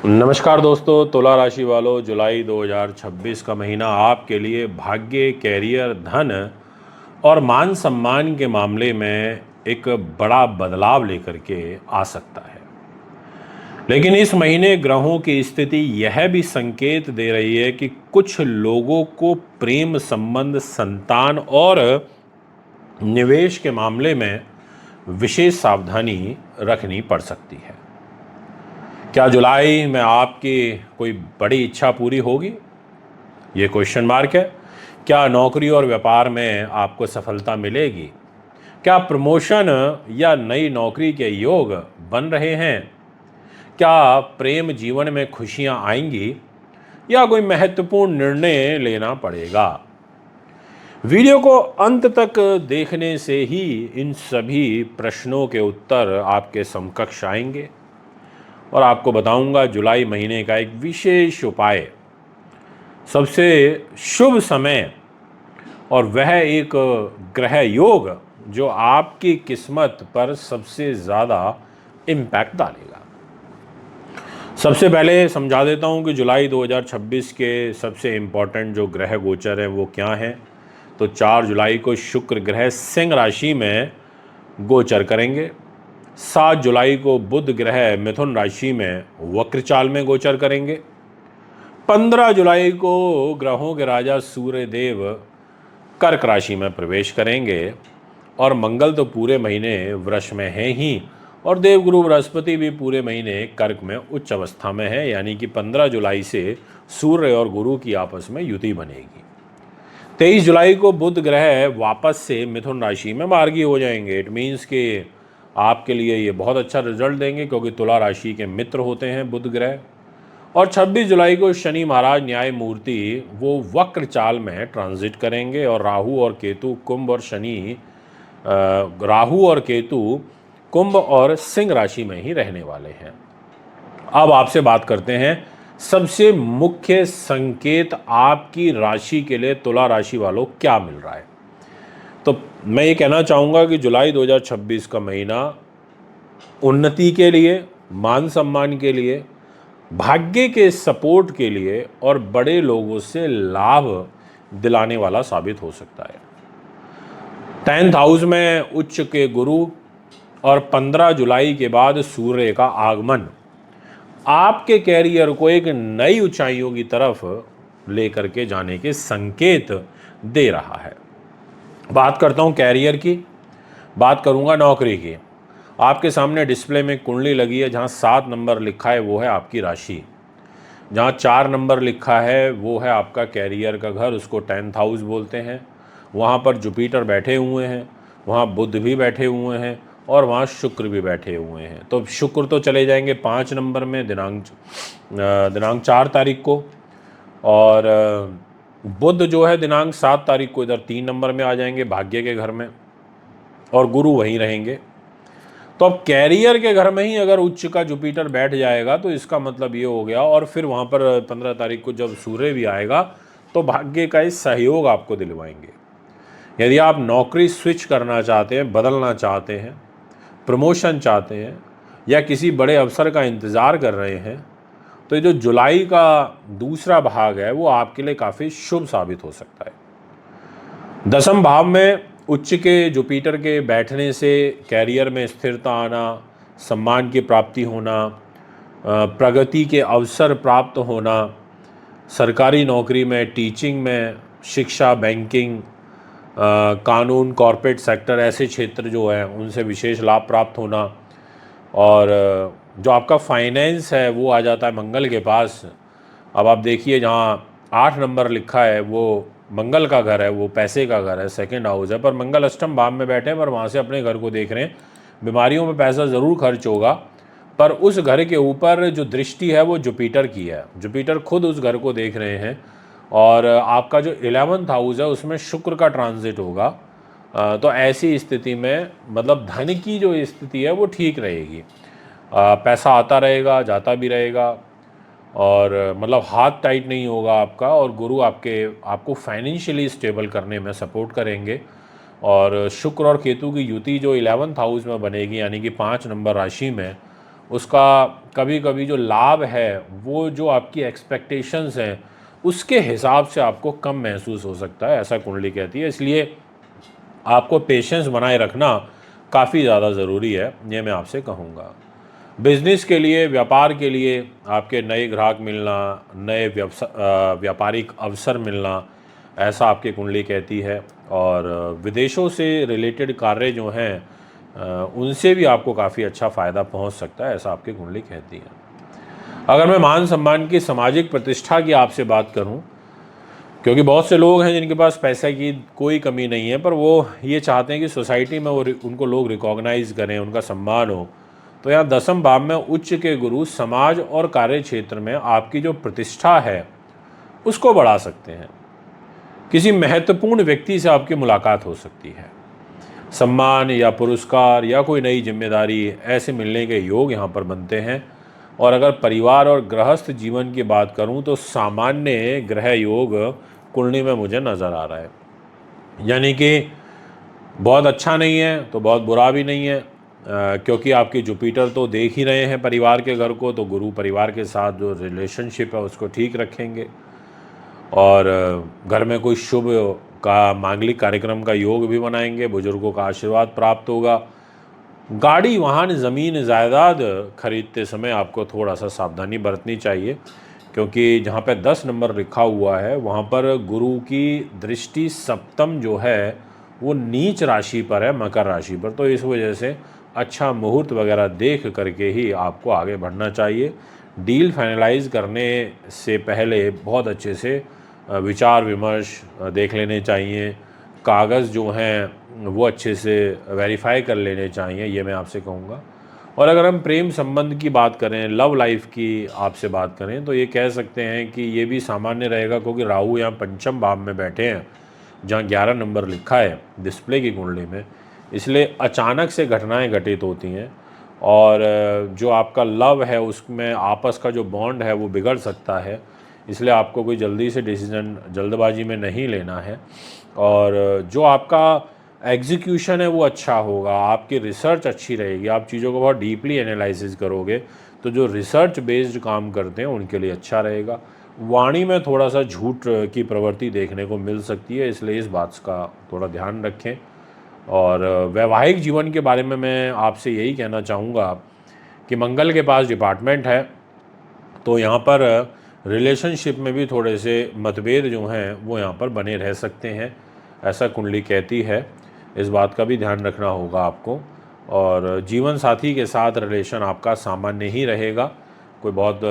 नमस्कार दोस्तों, तुला राशि वालों, जुलाई 2026 का महीना आपके लिए भाग्य, कैरियर, धन और मान सम्मान के मामले में एक बड़ा बदलाव लेकर के आ सकता है। लेकिन इस महीने ग्रहों की स्थिति यह भी संकेत दे रही है कि कुछ लोगों को प्रेम संबंध, संतान और निवेश के मामले में विशेष सावधानी रखनी पड़ सकती है। क्या जुलाई में आपकी कोई बड़ी इच्छा पूरी होगी? ये क्वेश्चन मार्क है। क्या नौकरी और व्यापार में आपको सफलता मिलेगी? क्या प्रमोशन या नई नौकरी के योग बन रहे हैं? क्या प्रेम जीवन में खुशियां आएंगी या कोई महत्वपूर्ण निर्णय लेना पड़ेगा? वीडियो को अंत तक देखने से ही इन सभी प्रश्नों के उत्तर आपके समकक्ष आएंगे और आपको बताऊंगा जुलाई महीने का एक विशेष उपाय, सबसे शुभ समय और वह एक ग्रह योग जो आपकी किस्मत पर सबसे ज़्यादा इम्पैक्ट डालेगा। सबसे पहले समझा देता हूं कि जुलाई 2026 के सबसे इम्पॉर्टेंट जो ग्रह गोचर है वो क्या है। तो 4 जुलाई को शुक्र ग्रह सिंह राशि में गोचर करेंगे। 7 जुलाई को बुध ग्रह मिथुन राशि में वक्र चाल में गोचर करेंगे। 15 जुलाई को ग्रहों के राजा सूर्य देव कर्क राशि में प्रवेश करेंगे और मंगल तो पूरे महीने वृष में है ही और देवगुरु बृहस्पति भी पूरे महीने कर्क में उच्च अवस्था में है, यानी कि 15 जुलाई से सूर्य और गुरु की आपस में युति बनेगी। 23 जुलाई को बुध ग्रह वापस से मिथुन राशि में मार्गी हो जाएंगे। इट मीन्स कि आपके लिए ये बहुत अच्छा रिजल्ट देंगे क्योंकि तुला राशि के मित्र होते हैं बुध ग्रह। और 26 जुलाई को शनि महाराज न्याय मूर्ति वो वक्र चाल में ट्रांजिट करेंगे और राहु और केतु कुंभ और सिंह राशि में ही रहने वाले हैं। अब आपसे बात करते हैं सबसे मुख्य संकेत आपकी राशि के लिए, तुला राशि वालों क्या मिल रहा है। तो मैं ये कहना चाहूँगा कि जुलाई 2026 का महीना उन्नति के लिए, मान सम्मान के लिए, भाग्य के सपोर्ट के लिए और बड़े लोगों से लाभ दिलाने वाला साबित हो सकता है। 10th हाउस में उच्च के गुरु और 15 जुलाई के बाद सूर्य का आगमन आपके कैरियर को एक नई ऊंचाइयों की तरफ लेकर के जाने के संकेत दे रहा है। बात करता हूं कैरियर की, बात करूंगा नौकरी की। आपके सामने डिस्प्ले में कुंडली लगी है, जहां 7 नंबर लिखा है वो है आपकी राशि, जहां 4 नंबर लिखा है वो है आपका कैरियर का घर, उसको 10th हाउस बोलते हैं। वहां पर जुपिटर बैठे हुए हैं, वहां बुध भी बैठे हुए हैं और वहाँ शुक्र भी बैठे हुए हैं। तो शुक्र तो चले जाएंगे 5 नंबर में दिनांक 4 तारीख को, और बुध जो है दिनांक 7 तारीख को इधर 3 नंबर में आ जाएंगे भाग्य के घर में, और गुरु वहीं रहेंगे। तो अब कैरियर के घर में ही अगर उच्च का जुपिटर बैठ जाएगा तो इसका मतलब ये हो गया, और फिर वहाँ पर 15 तारीख को जब सूर्य भी आएगा तो भाग्य का इस सहयोग आपको दिलवाएंगे। यदि आप नौकरी स्विच करना चाहते हैं, बदलना चाहते हैं, प्रमोशन चाहते हैं या किसी बड़े अवसर का इंतज़ार कर रहे हैं, तो ये जो जुलाई का दूसरा भाग है वो आपके लिए काफ़ी शुभ साबित हो सकता है। 10वें भाव में उच्च के जुपिटर के बैठने से कैरियर में स्थिरता आना, सम्मान की प्राप्ति होना, प्रगति के अवसर प्राप्त होना, सरकारी नौकरी में, टीचिंग में, शिक्षा, बैंकिंग, कानून, कॉरपोरेट सेक्टर, ऐसे क्षेत्र जो हैं उनसे विशेष लाभ प्राप्त होना, और जो आपका फाइनेंस है वो आ जाता है मंगल के पास। अब आप देखिए जहाँ 8 नंबर लिखा है वो मंगल का घर है, वो पैसे का घर है, 2nd हाउस है, पर मंगल अष्टम भाव में बैठे हैं, पर वहाँ से अपने घर को देख रहे हैं। बीमारियों में पैसा ज़रूर खर्च होगा, पर उस घर के ऊपर जो दृष्टि है वो जुपिटर की है, जुपिटर खुद उस घर को देख रहे हैं। और आपका जो 11th हाउस है उसमें शुक्र का ट्रांजिट होगा। तो ऐसी स्थिति में मतलब धन की जो स्थिति है वो ठीक रहेगी, पैसा आता रहेगा, जाता भी रहेगा, और मतलब हाथ टाइट नहीं होगा आपका, और गुरु आपको फाइनेंशियली स्टेबल करने में सपोर्ट करेंगे। और शुक्र और केतु की युति जो 11th हाउस में बनेगी, यानी कि 5 नंबर राशि में, उसका कभी कभी जो लाभ है वो जो आपकी एक्सपेक्टेशंस हैं उसके हिसाब से आपको कम महसूस हो सकता है, ऐसा कुंडली कहती है। इसलिए आपको पेशेंस बनाए रखना काफ़ी ज़्यादा ज़रूरी है, ये मैं आपसे कहूँगा। बिजनेस के लिए, व्यापार के लिए आपके नए ग्राहक मिलना, नए व्यापारिक अवसर मिलना, ऐसा आपकी कुंडली कहती है। और विदेशों से रिलेटेड कार्य जो हैं उनसे भी आपको काफ़ी अच्छा फ़ायदा पहुंच सकता है, ऐसा आपकी कुंडली कहती है। अगर मैं मान सम्मान की, सामाजिक प्रतिष्ठा की आपसे बात करूं, क्योंकि बहुत से लोग हैं जिनके पास पैसे की कोई कमी नहीं है, पर वो ये चाहते हैं कि सोसाइटी में उनको लोग रिकॉग्नाइज करें, उनका सम्मान हो। तो यहाँ 10वें भाव में उच्च के गुरु समाज और कार्य क्षेत्र में आपकी जो प्रतिष्ठा है उसको बढ़ा सकते हैं। किसी महत्वपूर्ण व्यक्ति से आपकी मुलाकात हो सकती है। सम्मान या पुरस्कार या कोई नई जिम्मेदारी ऐसे मिलने के योग यहाँ पर बनते हैं। और अगर परिवार और गृहस्थ जीवन की बात करूँ तो सामान्य ग्रह योग कुंडली में मुझे नज़र आ रहा है, यानी कि बहुत अच्छा नहीं है तो बहुत बुरा भी नहीं है, क्योंकि आपकी जुपिटर तो देख ही रहे हैं परिवार के घर को, तो गुरु परिवार के साथ जो रिलेशनशिप है उसको ठीक रखेंगे। और घर में कोई शुभ का मांगलिक कार्यक्रम का योग भी बनाएंगे, बुजुर्गों का आशीर्वाद प्राप्त होगा। गाड़ी, वाहन, ज़मीन, जायदाद खरीदते समय आपको थोड़ा सा सावधानी बरतनी चाहिए, क्योंकि जहाँ पे 10 नंबर लिखा हुआ है वहाँ पर गुरु की दृष्टि सप्तम जो है वो नीच राशि पर है, मकर राशि पर। तो इस वजह से अच्छा मुहूर्त वगैरह देख करके ही आपको आगे बढ़ना चाहिए। डील फाइनलाइज करने से पहले बहुत अच्छे से विचार विमर्श देख लेने चाहिए। कागज़ जो हैं वो अच्छे से वेरीफाई कर लेने चाहिए, ये मैं आपसे कहूँगा। और अगर हम प्रेम संबंध की बात करें, लव लाइफ की आपसे बात करें, तो ये कह सकते हैं कि ये भी सामान्य रहेगा, क्योंकि राहु यहाँ 5वें भाव में बैठे हैं जहाँ 11 नंबर लिखा है डिस्प्ले की कुंडली में। इसलिए अचानक से घटनाएं घटित होती हैं और जो आपका लव है उसमें आपस का जो बॉन्ड है वो बिगड़ सकता है। इसलिए आपको कोई जल्दी से डिसीजन जल्दबाजी में नहीं लेना है। और जो आपका एग्जीक्यूशन है वो अच्छा होगा, आपकी रिसर्च अच्छी रहेगी, आप चीज़ों को बहुत डीपली एनालिसिस करोगे, तो जो रिसर्च बेस्ड काम करते हैं उनके लिए अच्छा रहेगा। वाणी में थोड़ा सा झूठ की प्रवृत्ति देखने को मिल सकती है, इसलिए इस बात का थोड़ा ध्यान रखें। और वैवाहिक जीवन के बारे में मैं आपसे यही कहना चाहूँगा कि मंगल के पास डिपार्टमेंट है, तो यहाँ पर रिलेशनशिप में भी थोड़े से मतभेद जो हैं वो यहाँ पर बने रह सकते हैं, ऐसा कुंडली कहती है। इस बात का भी ध्यान रखना होगा आपको। और जीवन साथी के साथ रिलेशन आपका सामान्य ही रहेगा, कोई बहुत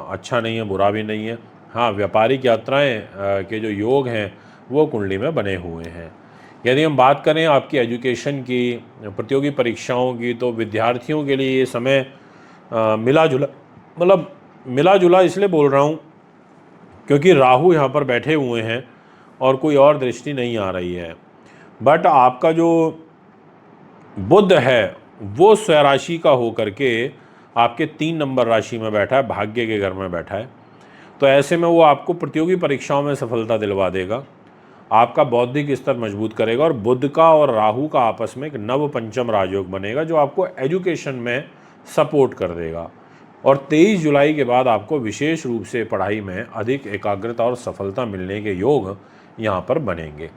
अच्छा नहीं है, बुरा भी नहीं है। हाँ, व्यापारिक यात्राएं के जो योग हैं वो कुंडली में बने हुए हैं। यदि हम बात करें आपकी एजुकेशन की, प्रतियोगी परीक्षाओं की, तो विद्यार्थियों के लिए ये समय मिला जुला, मतलब मिला जुला इसलिए बोल रहा हूँ क्योंकि राहु यहाँ पर बैठे हुए हैं और कोई और दृष्टि नहीं आ रही है। बट आपका जो बुध है वो स्वराशि का होकर के आपके 3 नंबर राशि में बैठा है, भाग्य के घर में बैठा है। तो ऐसे में वो आपको प्रतियोगी परीक्षाओं में सफलता दिलवा देगा, आपका बौद्धिक स्तर मजबूत करेगा। और बुध का और राहु का आपस में एक नव पंचम राजयोग बनेगा जो आपको एजुकेशन में सपोर्ट कर देगा। और 23 जुलाई के बाद आपको विशेष रूप से पढ़ाई में अधिक एकाग्रता और सफलता मिलने के योग यहाँ पर बनेंगे।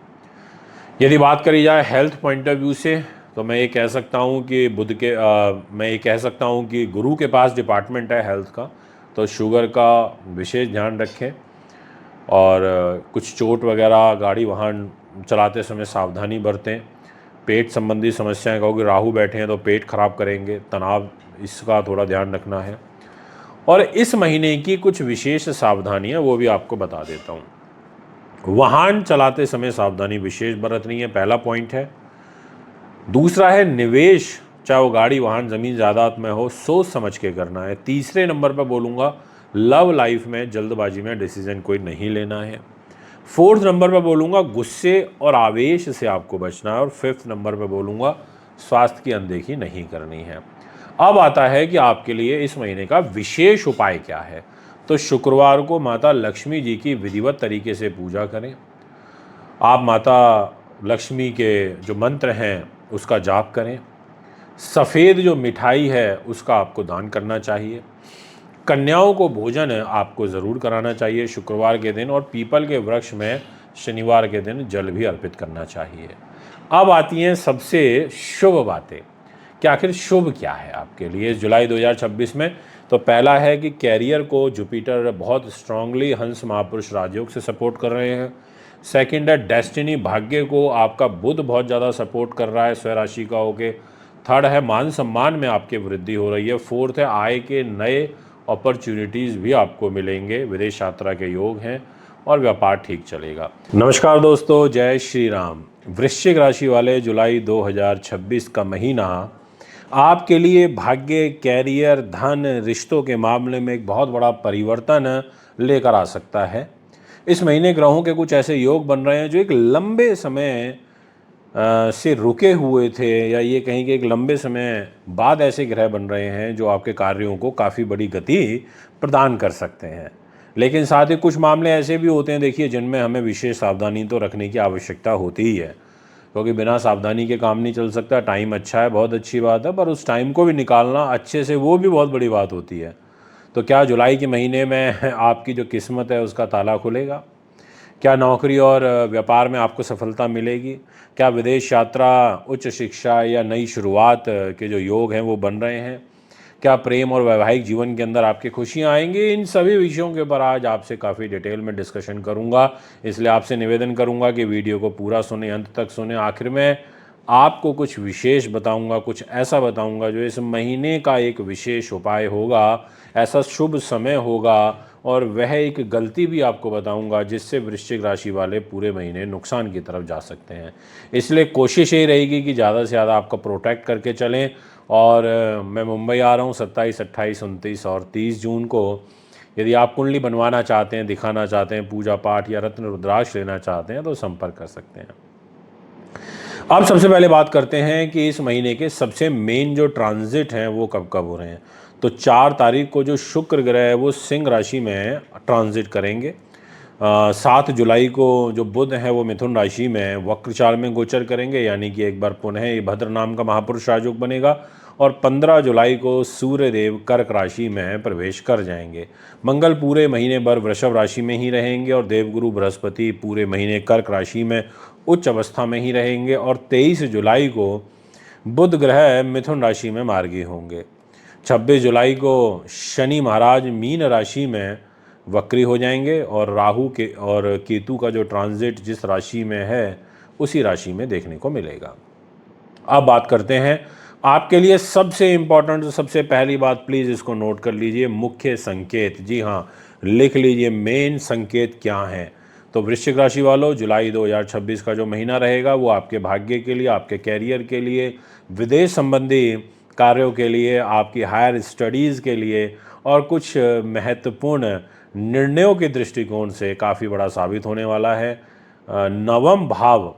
यदि बात करी जाए हेल्थ पॉइंट ऑफ व्यू से, तो मैं ये कह सकता हूँ कि मैं ये कह सकता हूँ कि गुरु के पास डिपार्टमेंट है हेल्थ का, तो शुगर का विशेष ध्यान रखें। और कुछ चोट वगैरह, गाड़ी वाहन चलाते समय सावधानी बरतें। पेट संबंधी समस्याएं, कहोगे राहु बैठे हैं तो पेट खराब करेंगे, तनाव, इसका थोड़ा ध्यान रखना है। और इस महीने की कुछ विशेष सावधानियां वो भी आपको बता देता हूँ। वाहन चलाते समय सावधानी विशेष बरतनी है, पहला पॉइंट है। दूसरा है निवेश, चाहे वो गाड़ी वाहन ज़मीन जायदाद में हो, सोच समझ के करना है। तीसरे नंबर पर बोलूँगा लव लाइफ में जल्दबाजी में डिसीजन कोई नहीं लेना है। 4th नंबर पर बोलूँगा गुस्से और आवेश से आपको बचना है। और 5th नंबर पर बोलूँगा स्वास्थ्य की अनदेखी नहीं करनी है। अब आता है कि आपके लिए इस महीने का विशेष उपाय क्या है। तो शुक्रवार को माता लक्ष्मी जी की विधिवत तरीके से पूजा करें। आप माता लक्ष्मी के जो मंत्र हैं उसका जाप करें। सफ़ेद जो मिठाई है उसका आपको दान करना चाहिए। कन्याओं को भोजन आपको ज़रूर कराना चाहिए शुक्रवार के दिन, और पीपल के वृक्ष में शनिवार के दिन जल भी अर्पित करना चाहिए। अब आती हैं सबसे शुभ बातें कि आखिर शुभ क्या है आपके लिए इस जुलाई 2026 में। तो पहला है कि कैरियर को जुपिटर बहुत स्ट्रांगली हंस महापुरुष राजयोग से सपोर्ट कर रहे हैं। सेकंड है डेस्टिनी, भाग्य को आपका बुध बहुत ज़्यादा सपोर्ट कर रहा है स्वराशि का होके। थर्ड है मान सम्मान में आपकी वृद्धि हो रही है। फोर्थ है आय के नए अपॉर्चुनिटीज़ भी आपको मिलेंगे, विदेश यात्रा के योग हैं और व्यापार ठीक चलेगा। नमस्कार दोस्तों, जय श्री राम। वृश्चिक राशि वाले, जुलाई 2026 का महीना आपके लिए भाग्य, कैरियर, धन, रिश्तों के मामले में एक बहुत बड़ा परिवर्तन लेकर आ सकता है। इस महीने ग्रहों के कुछ ऐसे योग बन रहे हैं जो एक लंबे समय से रुके हुए थे, या ये कहें कि एक लंबे समय बाद ऐसे ग्रह बन रहे हैं जो आपके कार्यों को काफ़ी बड़ी गति प्रदान कर सकते हैं। लेकिन साथ ही कुछ मामले ऐसे भी होते हैं, देखिए, जिनमें हमें विशेष सावधानी तो रखने की आवश्यकता होती ही है, क्योंकि बिना सावधानी के काम नहीं चल सकता। टाइम अच्छा है, बहुत अच्छी बात है, पर उस टाइम को भी निकालना अच्छे से, वो भी बहुत बड़ी बात होती है। तो क्या जुलाई के महीने में आपकी जो किस्मत है उसका ताला खुलेगा? क्या नौकरी और व्यापार में आपको सफलता मिलेगी? क्या विदेश यात्रा, उच्च शिक्षा या नई शुरुआत के जो योग हैं वो बन रहे हैं? क्या प्रेम और वैवाहिक जीवन के अंदर आपकी खुशियां आएंगी? इन सभी विषयों के ऊपर आज आपसे काफ़ी डिटेल में डिस्कशन करूंगा, इसलिए आपसे निवेदन करूंगा कि वीडियो को पूरा सुने, अंत तक सुने। आखिर में आपको कुछ विशेष बताऊंगा, कुछ ऐसा बताऊंगा जो इस महीने का एक विशेष उपाय होगा, ऐसा शुभ समय होगा, और वह एक गलती भी आपको बताऊंगा जिससे वृश्चिक राशि वाले पूरे महीने नुकसान की तरफ जा सकते हैं। इसलिए कोशिश यही रहेगी कि ज़्यादा से ज़्यादा आपका प्रोटेक्ट करके चलें। और मैं मुंबई आ रहा हूँ 27, 28, 29 और 30 जून को। यदि आप कुंडली बनवाना चाहते हैं, दिखाना चाहते हैं, पूजा पाठ या रत्न रुद्राक्ष लेना चाहते हैं तो संपर्क कर सकते हैं। अब सबसे पहले बात करते हैं कि इस महीने के सबसे मेन जो ट्रांजिट हैं वो कब कब हो रहे हैं। तो 4 तारीख को जो शुक्र ग्रह है वो सिंह राशि में ट्रांजिट करेंगे। 7 जुलाई को जो बुध है वो मिथुन राशि में वक्र चाल में गोचर करेंगे, यानी कि एक बार पुनः ये भद्र नाम का महापुरुष राजयोग बनेगा। और 15 जुलाई को सूर्य देव कर्क राशि में प्रवेश कर जाएंगे। मंगल पूरे महीने भर वृषभ राशि में ही रहेंगे, और देवगुरु बृहस्पति पूरे महीने कर्क राशि में उच्च अवस्था में ही रहेंगे। और 23 जुलाई को बुध ग्रह मिथुन राशि में मार्गी होंगे। 26 जुलाई को शनि महाराज मीन राशि में वक्री हो जाएंगे, और राहु के और केतु का जो ट्रांजिट जिस राशि में है उसी राशि में देखने को मिलेगा। अब बात करते हैं आपके लिए सबसे इम्पॉर्टेंट, सबसे पहली बात, प्लीज़ इसको नोट कर लीजिए, मुख्य संकेत। जी हाँ, लिख लीजिए, मेन संकेत क्या हैं। तो वृश्चिक राशि वालों, जुलाई 2026 का जो महीना रहेगा वो आपके भाग्य के लिए, आपके कैरियर के लिए, विदेश संबंधी कार्यों के लिए, आपकी हायर स्टडीज़ के लिए और कुछ महत्वपूर्ण निर्णयों के दृष्टिकोण से काफ़ी बड़ा साबित होने वाला है। नवम भाव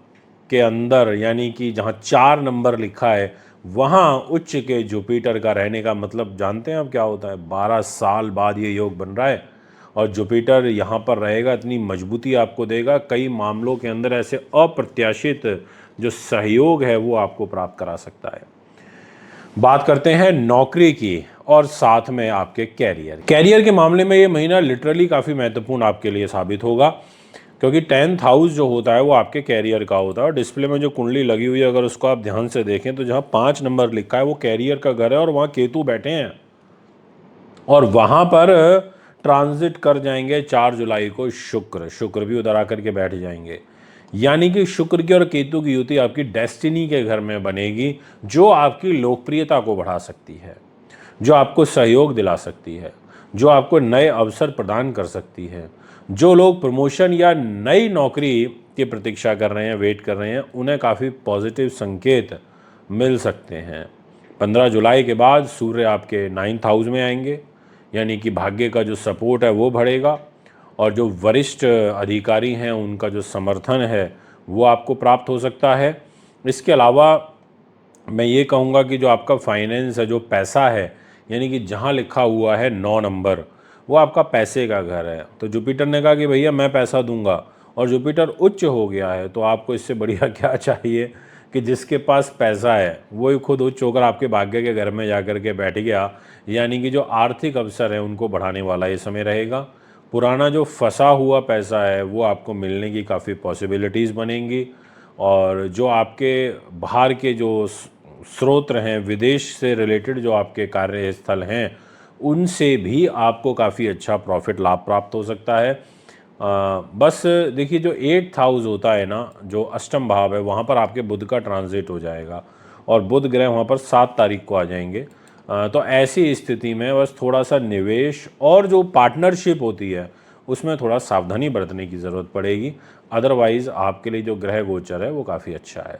के अंदर, यानी कि जहाँ 4 नंबर लिखा है वहाँ उच्च के जुपिटर का रहने का मतलब जानते हैं आप क्या होता है? 12 साल बाद ये योग बन रहा है, और जुपिटर यहाँ पर रहेगा, इतनी मजबूती आपको देगा। कई मामलों के अंदर ऐसे अप्रत्याशित जो सहयोग है वो आपको प्राप्त करा सकता है। बात करते हैं नौकरी की और साथ में आपके कैरियर के मामले में ये महीना लिटरली काफ़ी महत्वपूर्ण आपके लिए साबित होगा, क्योंकि 10th हाउस जो होता है वो आपके कैरियर का होता है। और डिस्प्ले में जो कुंडली लगी हुई है, अगर उसको आप ध्यान से देखें तो जहाँ 5 नंबर लिखा है वो कैरियर का घर है, और वहाँ केतु बैठे हैं, और वहाँ पर ट्रांजिट कर जाएंगे 4 जुलाई को शुक्र भी उधर आकर के बैठ जाएंगे। यानी कि शुक्र की और केतु की युति आपकी डेस्टिनी के घर में बनेगी, जो आपकी लोकप्रियता को बढ़ा सकती है, जो आपको सहयोग दिला सकती है, जो आपको नए अवसर प्रदान कर सकती है। जो लोग प्रमोशन या नई नौकरी की प्रतीक्षा कर रहे हैं, वेट कर रहे हैं, उन्हें काफ़ी पॉजिटिव संकेत मिल सकते हैं। 15 जुलाई के बाद सूर्य आपके 9th हाउस में आएंगे, यानी कि भाग्य का जो सपोर्ट है वो बढ़ेगा, और जो वरिष्ठ अधिकारी हैं उनका जो समर्थन है वो आपको प्राप्त हो सकता है। इसके अलावा मैं ये कहूँगा कि जो आपका फाइनेंस है, जो पैसा है, यानी कि जहाँ लिखा हुआ है 9 नंबर, वो आपका पैसे का घर है। तो जुपिटर ने कहा कि भैया मैं पैसा दूंगा, और जुपिटर उच्च हो गया है, तो आपको इससे बढ़िया क्या चाहिए कि जिसके पास पैसा है वो ही खुद उच्च होकर आपके भाग्य के घर में जाकर के बैठ गया, यानी कि जो आर्थिक अवसर है उनको बढ़ाने वाला ये समय रहेगा। पुराना जो फंसा हुआ पैसा है वो आपको मिलने की काफ़ी पॉसिबिलिटीज़ बनेंगी, और जो आपके बाहर के जो स्रोत हैं, विदेश से रिलेटेड जो आपके कार्यस्थल हैं, उनसे भी आपको काफ़ी अच्छा प्रॉफिट लाभ प्राप्त हो सकता है। बस देखिए, जो 8th हाउस होता है ना, जो अष्टम भाव है, वहाँ पर आपके बुध का ट्रांजिट हो जाएगा और बुध ग्रह वहाँ पर 7 तारीख को आ जाएंगे। तो ऐसी स्थिति में बस थोड़ा सा निवेश और जो पार्टनरशिप होती है उसमें थोड़ा सावधानी बरतने की ज़रूरत पड़ेगी। अदरवाइज़ आपके लिए जो ग्रह गोचर है वो काफ़ी अच्छा है।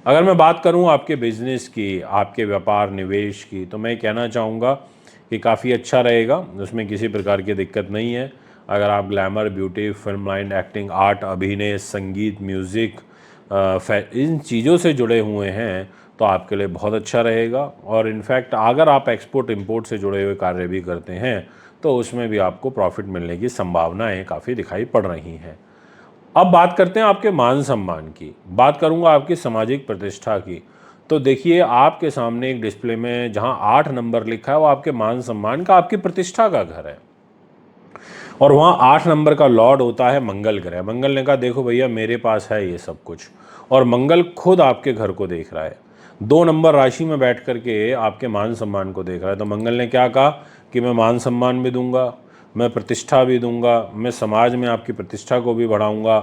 अगर मैं बात करूं आपके बिजनेस की, आपके व्यापार निवेश की, तो मैं कहना चाहूँगा कि काफ़ी अच्छा रहेगा, उसमें किसी प्रकार की दिक्कत नहीं है। अगर आप glamour, beauty, film line, acting, art, अभिनय, संगीत, म्यूज़िक, इन चीज़ों से जुड़े हुए हैं तो आपके लिए बहुत अच्छा रहेगा। और इनफैक्ट अगर आप एक्सपोर्ट इंपोर्ट से जुड़े हुए कार्य भी करते हैं तो उसमें भी आपको प्रॉफिट मिलने की संभावनाएं काफ़ी दिखाई पड़ रही हैं। अब बात करते हैं आपके मान सम्मान की। बात करूंगा आपकी सामाजिक प्रतिष्ठा की। तो देखिए, आपके सामने एक डिस्प्ले में जहां 8 नंबर लिखा है वो आपके मान सम्मान का, आपकी प्रतिष्ठा का घर है, और वहाँ 8 नंबर का लॉर्ड होता है मंगल ग्रह। मंगल ने कहा देखो भैया, मेरे पास है ये सब कुछ, और मंगल खुद आपके घर को देख रहा है। 2 नंबर राशि में बैठ करके आपके मान सम्मान को देख रहा है। तो मंगल ने क्या कहा कि मैं मान सम्मान भी दूंगा, मैं प्रतिष्ठा भी दूंगा, मैं समाज में आपकी प्रतिष्ठा को भी बढ़ाऊंगा।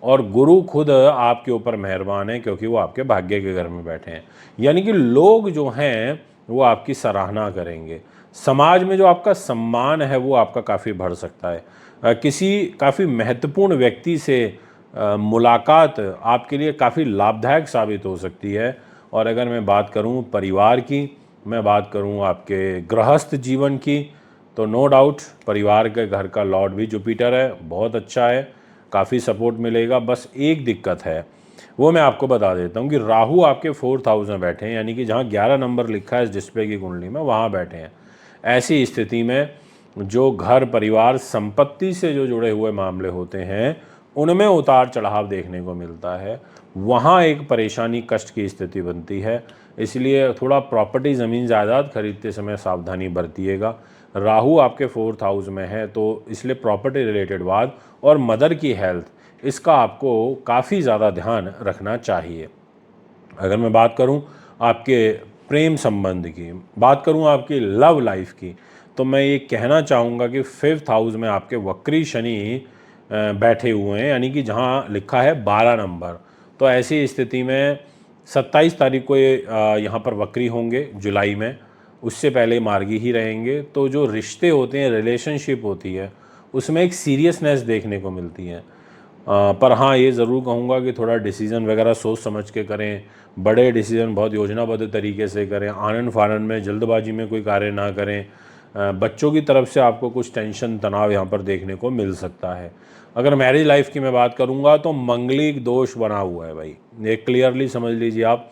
और गुरु खुद आपके ऊपर मेहरबान है क्योंकि वो आपके भाग्य के घर में बैठे हैं, यानी कि लोग जो हैं वो आपकी सराहना करेंगे। समाज में जो आपका सम्मान है वो आपका काफ़ी बढ़ सकता है। किसी काफ़ी महत्वपूर्ण व्यक्ति से मुलाकात आपके लिए काफ़ी लाभदायक साबित हो सकती है। और अगर मैं बात करूं परिवार की, मैं बात करूं आपके गृहस्थ जीवन की, तो नो डाउट परिवार के घर का लॉर्ड भी जुपिटर है, बहुत अच्छा है, काफ़ी सपोर्ट मिलेगा। बस एक दिक्कत है, वो मैं आपको बता देता हूँ कि राहु आपके 4th हाउस में बैठे हैं, यानी कि जहाँ 11 नंबर लिखा है इस डिस्प्ले की कुंडली में वहाँ बैठे हैं। ऐसी स्थिति में जो घर परिवार संपत्ति से जो जुड़े हुए मामले होते हैं उनमें उतार चढ़ाव देखने को मिलता है, वहाँ एक परेशानी कष्ट की स्थिति बनती है। इसलिए थोड़ा प्रॉपर्टी, ज़मीन जायदाद खरीदते समय सावधानी बरतिएगा। राहु आपके 4th हाउस में है तो इसलिए प्रॉपर्टी रिलेटेड बात और मदर की हेल्थ, इसका आपको काफ़ी ज़्यादा ध्यान रखना चाहिए। अगर मैं बात करूं आपके प्रेम संबंध की, बात करूं आपकी लव लाइफ की, तो मैं ये कहना चाहूँगा कि 5th हाउस में आपके वक्री शनि बैठे हुए हैं, यानी कि जहाँ लिखा है 12 नंबर। तो ऐसी स्थिति में 27 तारीख को ये यहाँ पर वक्री होंगे जुलाई में, उससे पहले मार्गी ही रहेंगे। तो जो रिश्ते होते हैं, रिलेशनशिप होती है, उसमें एक सीरियसनेस देखने को मिलती है। पर हाँ, ये ज़रूर कहूँगा कि थोड़ा डिसीज़न वगैरह सोच समझ के करें, बड़े डिसीज़न बहुत योजनाबद्ध तरीके से करें, आनन फानन में जल्दबाजी में कोई कार्य ना करें। बच्चों की तरफ से आपको कुछ टेंशन तनाव यहाँ पर देखने को मिल सकता है। अगर मैरिज लाइफ की मैं बात करूँगा तो मंगलिक दोष बना हुआ है भाई, ये क्लियरली समझ लीजिए आप।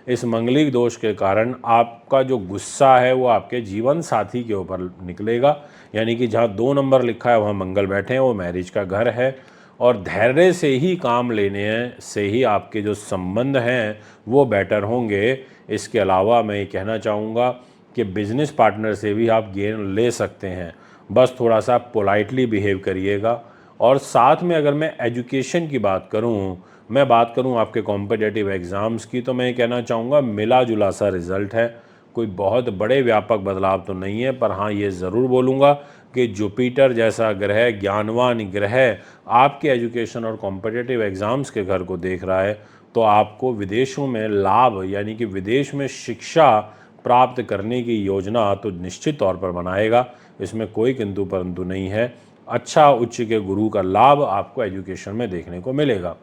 इस मंगलिक दोष के कारण आपका जो गुस्सा है वो आपके जीवन साथी के ऊपर निकलेगा, यानी कि जहाँ 2 नंबर लिखा है वहाँ मंगल बैठे हैं, वो मैरिज का घर है। और धैर्य से ही काम लेने से ही आपके जो संबंध हैं वो बेटर होंगे। इसके अलावा मैं ये कहना चाहूँगा कि बिजनेस पार्टनर से भी आप गेन ले सकते हैं, बस थोड़ा सा पोलाइटली बिहेव करिएगा। और साथ में अगर मैं एजुकेशन की बात करूं, मैं बात करूं आपके कॉम्पिटिटिव एग्ज़ाम्स की, तो मैं ये कहना चाहूँगा मिला जुला सा रिज़ल्ट है, कोई बहुत बड़े व्यापक बदलाव तो नहीं है। पर हाँ, ये ज़रूर बोलूँगा कि जुपिटर जैसा ग्रह, ज्ञानवान ग्रह, आपके एजुकेशन और कॉम्पिटिटिव एग्ज़ाम्स के घर को देख रहा है, तो आपको विदेशों में लाभ, यानी कि विदेश में शिक्षा प्राप्त करने की योजना तो निश्चित तौर पर बनाएगा, इसमें कोई किंतु परंतु नहीं है। अच्छा उच्च के गुरु का लाभ आपको एजुकेशन में देखने को मिलेगा।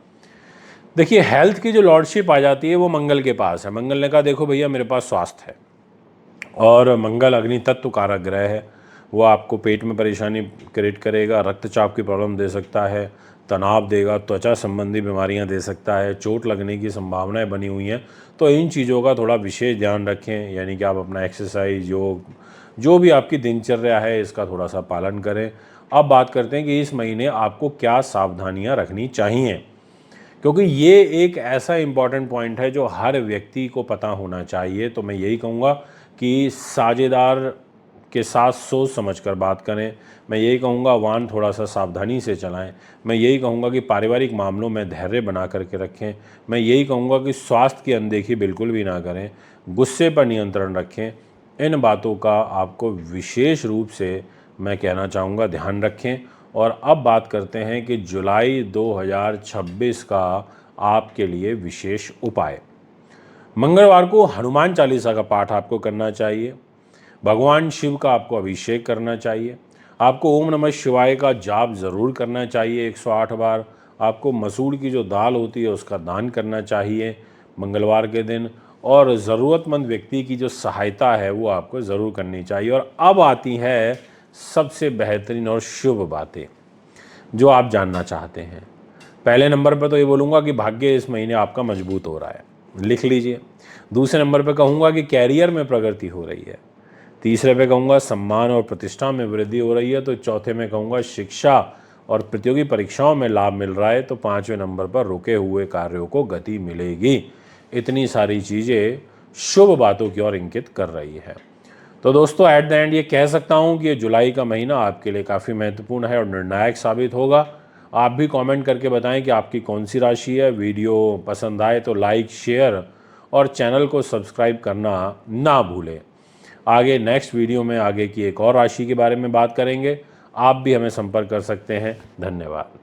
देखिए, हेल्थ की जो लॉर्डशिप आ जाती है वो मंगल के पास है। मंगल ने कहा देखो भैया, मेरे पास स्वास्थ्य है, और मंगल अग्नि तत्व कारक ग्रह है, वो आपको पेट में परेशानी क्रिएट करेगा, रक्तचाप की प्रॉब्लम दे सकता है, तनाव देगा, त्वचा संबंधी बीमारियां दे सकता है, चोट लगने की संभावनाएं बनी हुई हैं। तो इन चीज़ों का थोड़ा विशेष ध्यान रखें, यानी कि आप अपना एक्सरसाइज, योग, जो भी आपकी दिनचर्या है इसका थोड़ा सा पालन करें। अब बात करते हैं कि इस महीने आपको क्या सावधानियां रखनी चाहिए। क्योंकि ये एक ऐसा इम्पॉर्टेंट पॉइंट है जो हर व्यक्ति को पता होना चाहिए। तो मैं यही कहूँगा कि साझेदार के साथ सोच समझकर बात करें। मैं यही कहूँगा वाहन थोड़ा सा सावधानी से चलाएं। मैं यही कहूँगा कि पारिवारिक मामलों में धैर्य बना करके रखें। मैं यही कहूँगा कि स्वास्थ्य की अनदेखी बिल्कुल भी ना करें। गुस्से पर नियंत्रण रखें। इन बातों का आपको विशेष रूप से मैं कहना चाहूँगा ध्यान रखें। और अब बात करते हैं कि जुलाई 2026 का आपके लिए विशेष उपाय। मंगलवार को हनुमान चालीसा का पाठ आपको करना चाहिए। भगवान शिव का आपको अभिषेक करना चाहिए। आपको ओम नमः शिवाय का जाप ज़रूर करना चाहिए 108 बार। आपको मसूर की जो दाल होती है उसका दान करना चाहिए मंगलवार के दिन। और ज़रूरतमंद व्यक्ति की जो सहायता है वो आपको ज़रूर करनी चाहिए। और अब आती है सबसे बेहतरीन और शुभ बातें जो आप जानना चाहते हैं। पहले नंबर पर तो ये बोलूँगा कि भाग्य इस महीने आपका मजबूत हो रहा है, लिख लीजिए। दूसरे नंबर पर कहूँगा कि कैरियर में प्रगति हो रही है। तीसरे पे कहूँगा सम्मान और प्रतिष्ठा में वृद्धि हो रही है। तो चौथे में कहूँगा शिक्षा और प्रतियोगी परीक्षाओं में लाभ मिल रहा है। तो पाँचवें नंबर पर रुके हुए कार्यों को गति मिलेगी। इतनी सारी चीज़ें शुभ बातों की ओर इंगित कर रही है। तो दोस्तों एट द एंड ये कह सकता हूँ कि ये जुलाई का महीना आपके लिए काफ़ी महत्वपूर्ण है और निर्णायक साबित होगा। आप भी कमेंट करके बताएं कि आपकी कौन सी राशि है। वीडियो पसंद आए तो लाइक, शेयर और चैनल को सब्सक्राइब करना ना भूलें। आगे नेक्स्ट वीडियो में आगे की एक और राशि के बारे में बात करेंगे। आप भी हमें संपर्क कर सकते हैं। धन्यवाद।